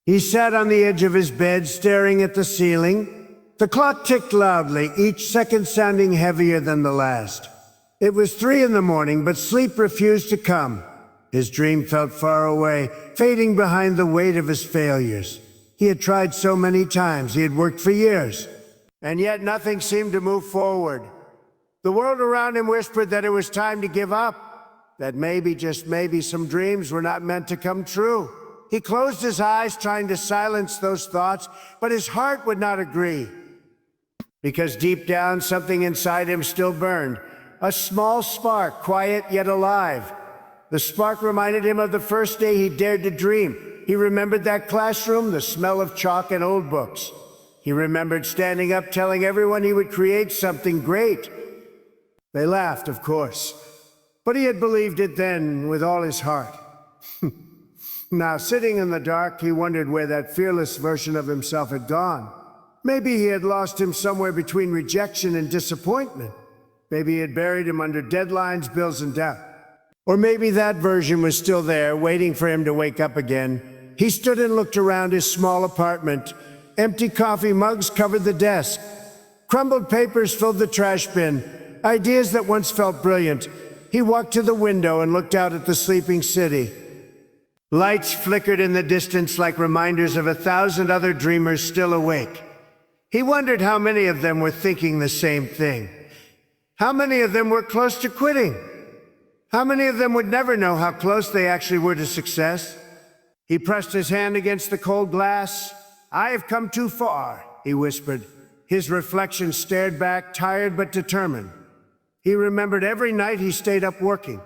He sat on the edge of his bed, staring at the ceiling. The clock ticked loudly, each second sounding heavier than the last. It was 3 in the morning, but sleep refused to come. His dream felt far away, fading behind the weight of his failures. He had tried so many times, he had worked for years, and yet nothing seemed to move forward. The world around him whispered that it was time to give up, that maybe, just maybe, some dreams were not meant to come true. He closed his eyes, trying to silence those thoughts, but his heart would not agree. Because deep down, something inside him still burned. A small spark, quiet yet alive. The spark reminded him of the first day he dared to dream. He remembered that classroom, the smell of chalk and old books. He remembered standing up, telling everyone he would create something great. They laughed, of course, but he had believed it then with all his heart. Now, sitting in the dark, he wondered where that fearless version of himself had gone. Maybe he had lost him somewhere between rejection and disappointment. Maybe he had buried him under deadlines, bills, and doubt. Or maybe that version was still there, waiting for him to wake up again. He stood and looked around his small apartment. Empty coffee mugs covered the desk. Crumbled papers filled the trash bin. Ideas that once felt brilliant. He walked to the window and looked out at the sleeping city. Lights flickered in the distance like reminders of 1,000 other dreamers still awake. He wondered how many of them were thinking the same thing. How many of them were close to quitting? How many of them would never know how close they actually were to success? He pressed his hand against the cold glass. "I have come too far," he whispered. His reflection stared back, tired but determined. He remembered every night he stayed up working,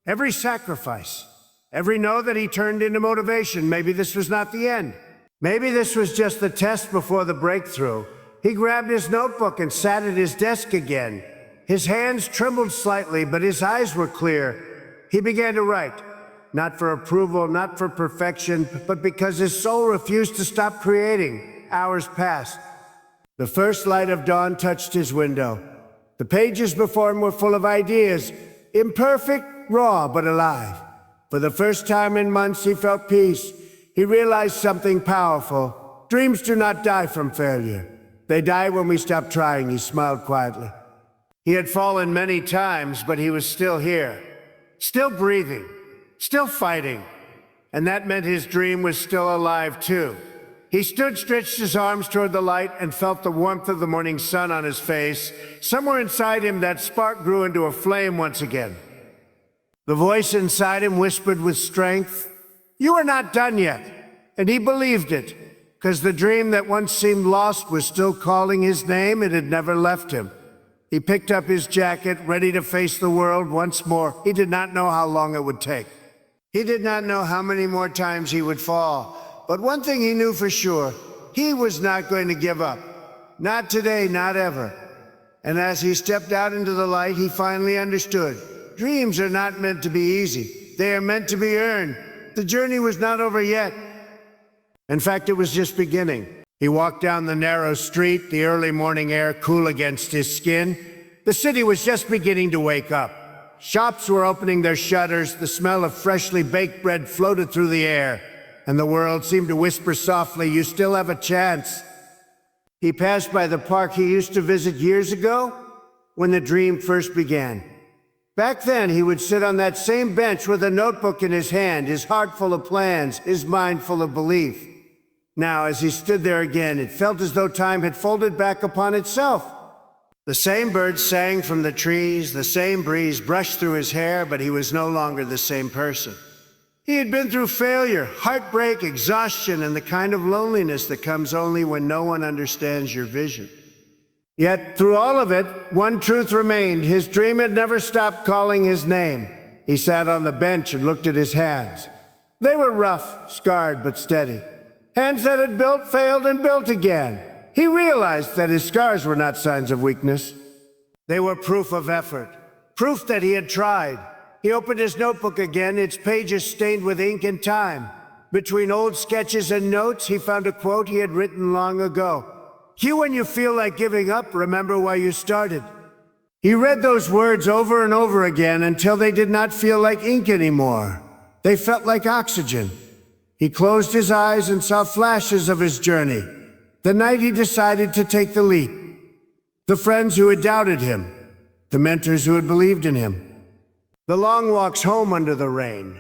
every sacrifice, every no that he turned into motivation. Maybe this was not the end. Maybe this was just the test before the breakthrough. He grabbed his notebook and sat at his desk again. His hands trembled slightly, but his eyes were clear. He began to write, not for approval, not for perfection, but because his soul refused to stop creating. Hours passed. The first light of dawn touched his window. The pages before him were full of ideas, imperfect, raw, but alive. For the first time in months, he felt peace. He realized something powerful. Dreams do not die from failure. They die when we stop trying, he smiled quietly. He had fallen many times, but he was still here, still breathing, still fighting. And that meant his dream was still alive too. He stood, stretched his arms toward the light, and felt the warmth of the morning sun on his face. Somewhere inside him, that spark grew into a flame once again. The voice inside him whispered with strength, "You are not done yet." And he believed it, because the dream that once seemed lost was still calling his name. It had never left him. He picked up his jacket, ready to face the world once more. He did not know how long it would take. He did not know how many more times he would fall. But one thing he knew for sure, he was not going to give up. Not today, not ever. And as he stepped out into the light, he finally understood. Dreams are not meant to be easy. They are meant to be earned. The journey was not over yet. In fact, it was just beginning. He walked down the narrow street, the early morning air cool against his skin. The city was just beginning to wake up. Shops were opening their shutters, the smell of freshly baked bread floated through the air, and the world seemed to whisper softly, "You still have a chance." He passed by the park he used to visit years ago, when the dream first began. Back then, he would sit on that same bench with a notebook in his hand, his heart full of plans, his mind full of belief. Now, as he stood there again, it felt as though time had folded back upon itself. The same birds sang from the trees, the same breeze brushed through his hair, but he was no longer the same person. He had been through failure, heartbreak, exhaustion, and the kind of loneliness that comes only when no one understands your vision. Yet, through all of it, one truth remained. His dream had never stopped calling his name. He sat on the bench and looked at his hands. They were rough, scarred, but steady. Hands that had built, failed, and built again. He realized that his scars were not signs of weakness. They were proof of effort, proof that he had tried. He opened his notebook again, its pages stained with ink and time. Between old sketches and notes, he found a quote he had written long ago. "You, when you feel like giving up, remember why you started." He read those words over and over again until they did not feel like ink anymore. They felt like oxygen. He closed his eyes and saw flashes of his journey. The night he decided to take the leap. The friends who had doubted him. The mentors who had believed in him. The long walks home under the rain.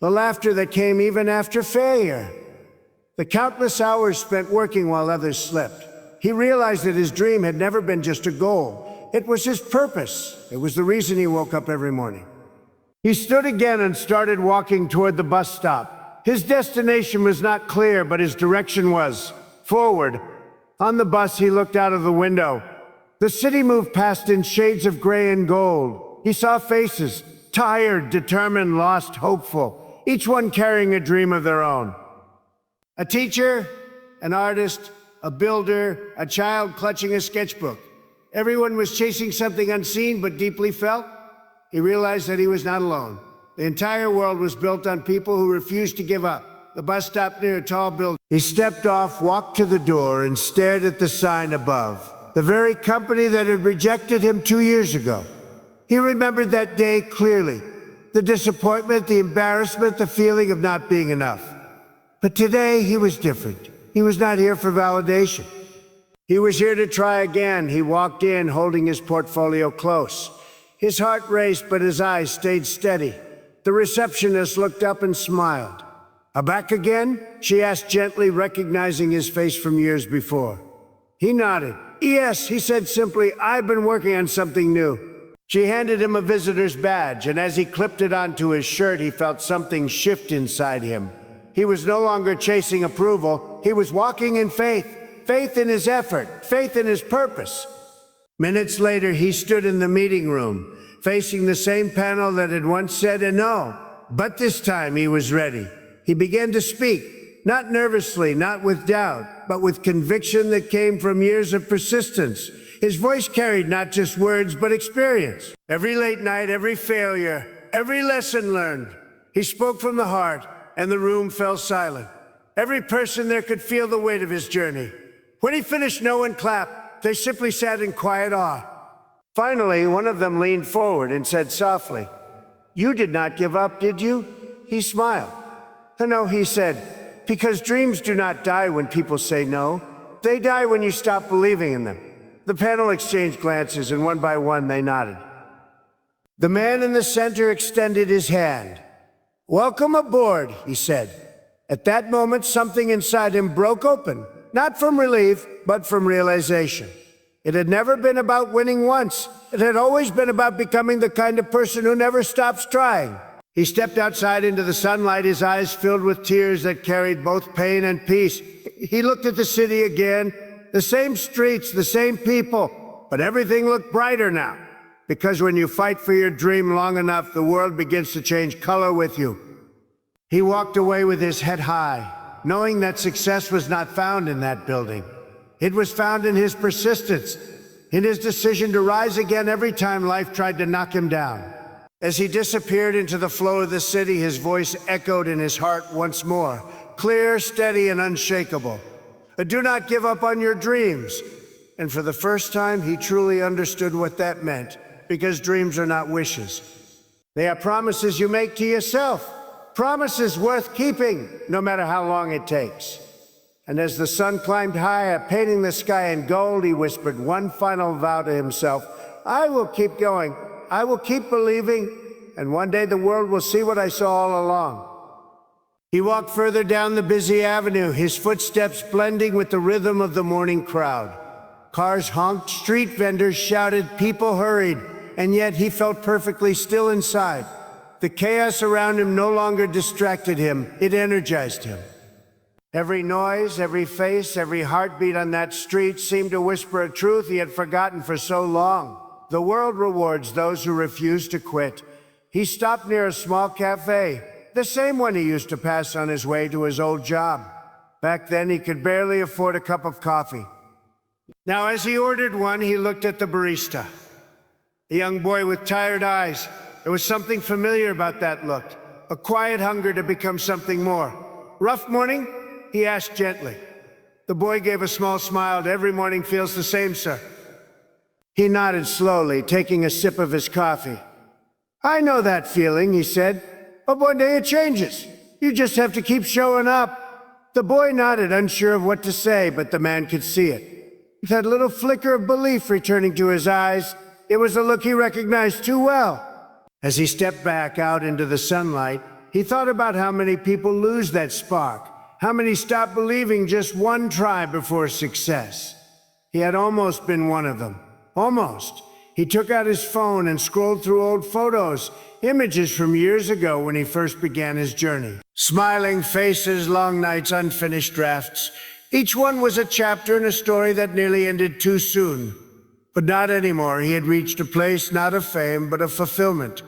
The laughter that came even after failure. The countless hours spent working while others slept. He realized that his dream had never been just a goal. It was his purpose. It was the reason he woke up every morning. He stood again and started walking toward the bus stop. His destination was not clear, but his direction was forward. On the bus, he looked out of the window. The city moved past in shades of gray and gold. He saw faces, tired, determined, lost, hopeful, each one carrying a dream of their own. A teacher, an artist, a builder, a child clutching a sketchbook. Everyone was chasing something unseen but deeply felt. He realized that he was not alone. The entire world was built on people who refused to give up. The bus stopped near a tall building. He stepped off, walked to the door, and stared at the sign above. The very company that had rejected him 2 years ago. He remembered that day clearly. The disappointment, the embarrassment, the feeling of not being enough. But today, he was different. He was not here for validation. He was here to try again. He walked in, holding his portfolio close. His heart raced, but his eyes stayed steady. The receptionist looked up and smiled. "Back again?" she asked gently, recognizing his face from years before. He nodded. "Yes," he said simply, "I've been working on something new." She handed him a visitor's badge, and as he clipped it onto his shirt, he felt something shift inside him. He was no longer chasing approval. He was walking in faith. Faith in his effort. Faith in his purpose. Minutes later, he stood in the meeting room, facing the same panel that had once said a no. But this time, he was ready. He began to speak, not nervously, not with doubt, but with conviction that came from years of persistence. His voice carried not just words, but experience. Every late night, every failure, every lesson learned. He spoke from the heart, and the room fell silent. Every person there could feel the weight of his journey. When he finished, no one clapped. They simply sat in quiet awe. Finally, one of them leaned forward and said softly, "You did not give up, did you?" He smiled. "No," he said, "because dreams do not die when people say no. They die when you stop believing in them." The panel exchanged glances, and one by one they nodded. The man in the center extended his hand. "Welcome aboard," he said. At that moment, something inside him broke open, not from relief, but from realization. It had never been about winning once. It had always been about becoming the kind of person who never stops trying. He stepped outside into the sunlight, his eyes filled with tears that carried both pain and peace. He looked at the city again, the same streets, the same people, but everything looked brighter now. Because when you fight for your dream long enough, the world begins to change color with you. He walked away with his head high, knowing that success was not found in that building. It was found in his persistence, in his decision to rise again every time life tried to knock him down. As he disappeared into the flow of the city, his voice echoed in his heart once more, clear, steady, and unshakable. Do not give up on your dreams. And for the first time, he truly understood what that meant, because dreams are not wishes. They are promises you make to yourself, promises worth keeping, no matter how long it takes. And as the sun climbed higher, painting the sky in gold, he whispered one final vow to himself. "I will keep going. I will keep believing, and one day the world will see what I saw all along." He walked further down the busy avenue, his footsteps blending with the rhythm of the morning crowd. Cars honked, street vendors shouted, people hurried, and yet he felt perfectly still inside. The chaos around him no longer distracted him, it energized him. Every noise, every face, every heartbeat on that street seemed to whisper a truth he had forgotten for so long. The world rewards those who refuse to quit. He stopped near a small cafe, the same one he used to pass on his way to his old job. Back then, he could barely afford a cup of coffee. Now, as he ordered one, he looked at the barista. A young boy with tired eyes. There was something familiar about that look, a quiet hunger to become something more. "Rough morning?" he asked gently. The boy gave a small smile. "Every morning feels the same, sir." He nodded slowly, taking a sip of his coffee. "I know that feeling," he said, "but one day it changes. You just have to keep showing up." The boy nodded, unsure of what to say, but the man could see it. With that little flicker of belief returning to his eyes, it was a look he recognized too well. As he stepped back out into the sunlight, he thought about how many people lose that spark, how many stop believing just one try before success. He had almost been one of them. Almost. He took out his phone and scrolled through old photos, images from years ago when he first began his journey. Smiling faces, long nights, unfinished drafts. Each one was a chapter in a story that nearly ended too soon. But not anymore. He had reached a place not of fame, but of fulfillment.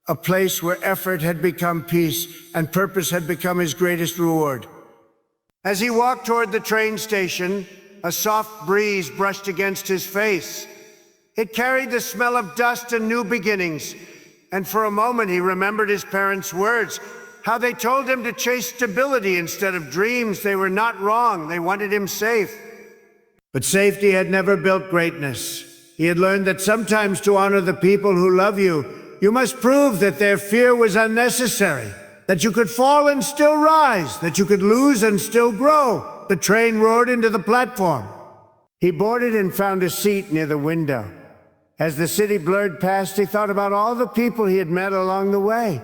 A place where effort had become peace and purpose had become his greatest reward. As he walked toward the train station, a soft breeze brushed against his face. It carried the smell of dust and new beginnings. And for a moment he remembered his parents' words, how they told him to chase stability instead of dreams. They were not wrong. They wanted him safe. But safety had never built greatness. He had learned that sometimes to honor the people who love you, you must prove that their fear was unnecessary, that you could fall and still rise, that you could lose and still grow. The train roared into the platform. He boarded and found a seat near the window. As the city blurred past, he thought about all the people he had met along the way.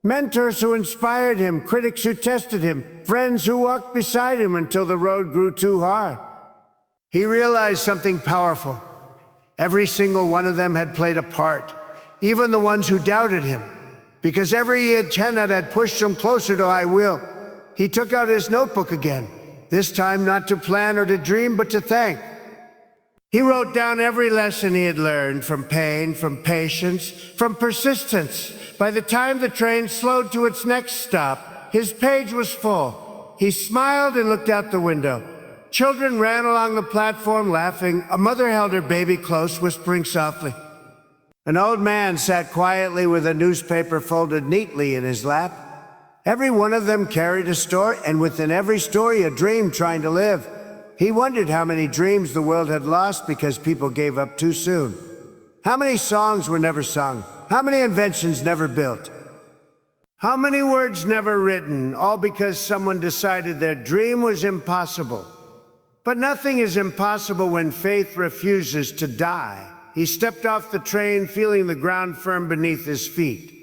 Mentors who inspired him, critics who tested him, friends who walked beside him until the road grew too hard. He realized something powerful. Every single one of them had played a part, even the ones who doubted him, because every antenna had pushed him closer to I will. He took out his notebook again, this time not to plan or to dream, but to thank. He wrote down every lesson he had learned, from pain, from patience, from persistence. By the time the train slowed to its next stop, his page was full. He smiled and looked out the window. Children ran along the platform laughing. A mother held her baby close, whispering softly. An old man sat quietly with a newspaper folded neatly in his lap. Every one of them carried a story, and within every story a dream trying to live. He wondered how many dreams the world had lost because people gave up too soon. How many songs were never sung? How many inventions never built? How many words never written, all because someone decided their dream was impossible? But nothing is impossible when faith refuses to die. He stepped off the train, feeling the ground firm beneath his feet.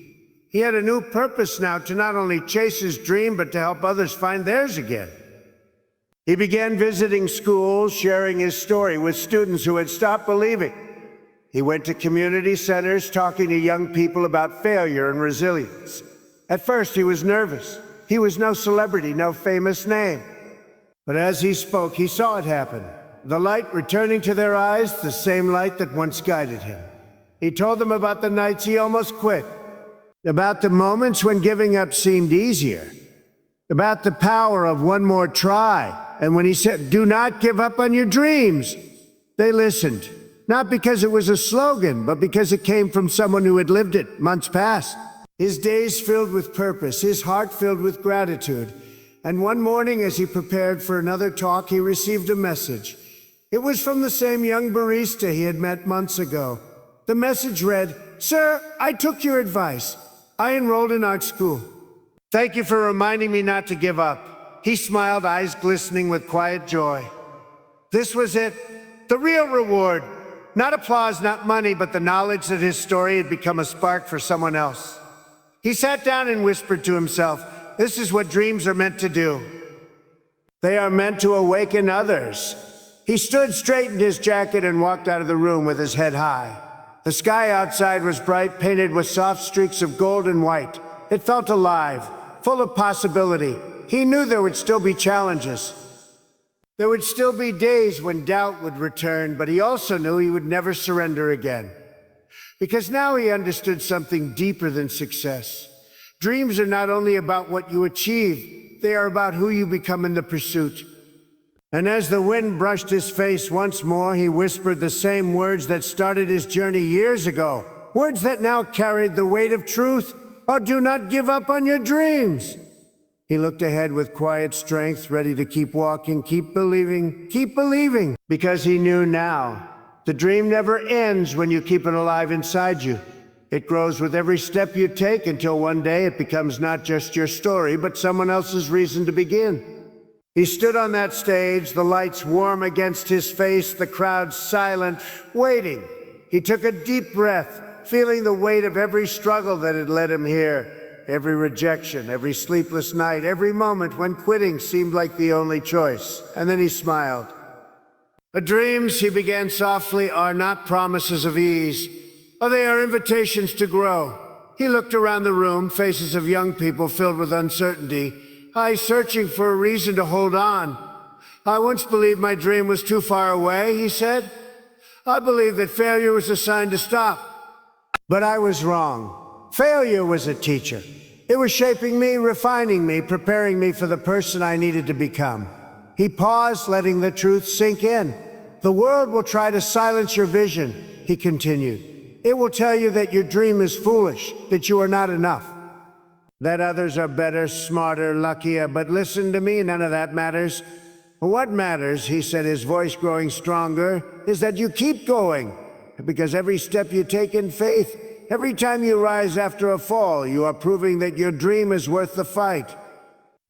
He had a new purpose now, to not only chase his dream, but to help others find theirs again. He began visiting schools, sharing his story with students who had stopped believing. He went to community centers, talking to young people about failure and resilience. At first, he was nervous. He was no celebrity, no famous name. But as he spoke, he saw it happen. The light returning to their eyes, the same light that once guided him. He told them about the nights he almost quit, about the moments when giving up seemed easier, about the power of one more try. And when he said, "Do not give up on your dreams," they listened. Not because it was a slogan, but because it came from someone who had lived it months past. His days filled with purpose, his heart filled with gratitude. And one morning, as he prepared for another talk, he received a message. It was from the same young barista he had met months ago. The message read, "Sir, I took your advice. I enrolled in art school. Thank you for reminding me not to give up." He smiled, eyes glistening with quiet joy. This was it, the real reward. Not applause, not money, but the knowledge that his story had become a spark for someone else. He sat down and whispered to himself, this is what dreams are meant to do. They are meant to awaken others. He stood, straightened his jacket, and walked out of the room with his head high. The sky outside was bright, painted with soft streaks of gold and white. It felt alive, full of possibility. He knew there would still be challenges. There would still be days when doubt would return, but he also knew he would never surrender again. Because now he understood something deeper than success. Dreams are not only about what you achieve, they are about who you become in the pursuit. And as the wind brushed his face once more, he whispered the same words that started his journey years ago. Words that now carried the weight of truth. Oh, do not give up on your dreams. He looked ahead with quiet strength, ready to keep walking, keep believing, because he knew now, the dream never ends when you keep it alive inside you. It grows with every step you take until one day it becomes not just your story, but someone else's reason to begin. He stood on that stage, the lights warm against his face, the crowd silent, waiting. He took a deep breath, feeling the weight of every struggle that had led him here, every rejection, every sleepless night, every moment when quitting seemed like the only choice. And then he smiled. Dreams, he began softly, are not promises of ease. Oh, they are invitations to grow. He looked around the room, faces of young people filled with uncertainty, eyes searching for a reason to hold on. I once believed my dream was too far away, he said. I believed that failure was a sign to stop. But I was wrong. Failure was a teacher. It was shaping me, refining me, preparing me for the person I needed to become. He paused, letting the truth sink in. The world will try to silence your vision, he continued. It will tell you that your dream is foolish, that you are not enough, that others are better, smarter, luckier, but listen to me, none of that matters. What matters, he said, his voice growing stronger, is that you keep going, because every step you take in faith, every time you rise after a fall, you are proving that your dream is worth the fight.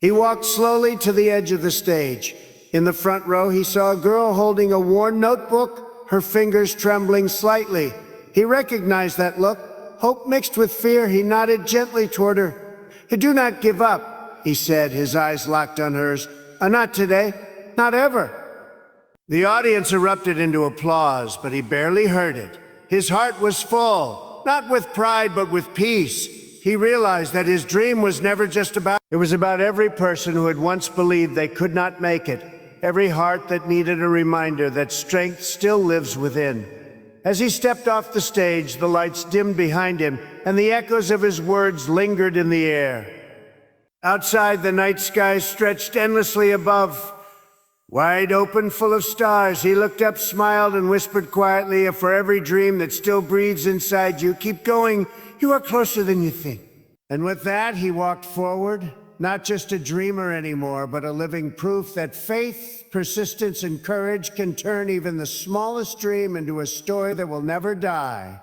He walked slowly to the edge of the stage. In the front row, he saw a girl holding a worn notebook, her fingers trembling slightly. He recognized that look. Hope mixed with fear, he nodded gently toward her. Do not give up, he said, his eyes locked on hers. Not today, not ever. The audience erupted into applause, but he barely heard it. His heart was full, not with pride, but with peace. He realized that his dream was never just about... It was about every person who had once believed they could not make it, every heart that needed a reminder that strength still lives within. As he stepped off the stage, the lights dimmed behind him, and the echoes of his words lingered in the air. Outside, the night sky stretched endlessly above. Wide open, full of stars, he looked up, smiled, and whispered quietly, for every dream that still breathes inside you, keep going, you are closer than you think. And with that, he walked forward, not just a dreamer anymore, but a living proof that faith, persistence, and courage can turn even the smallest dream into a story that will never die.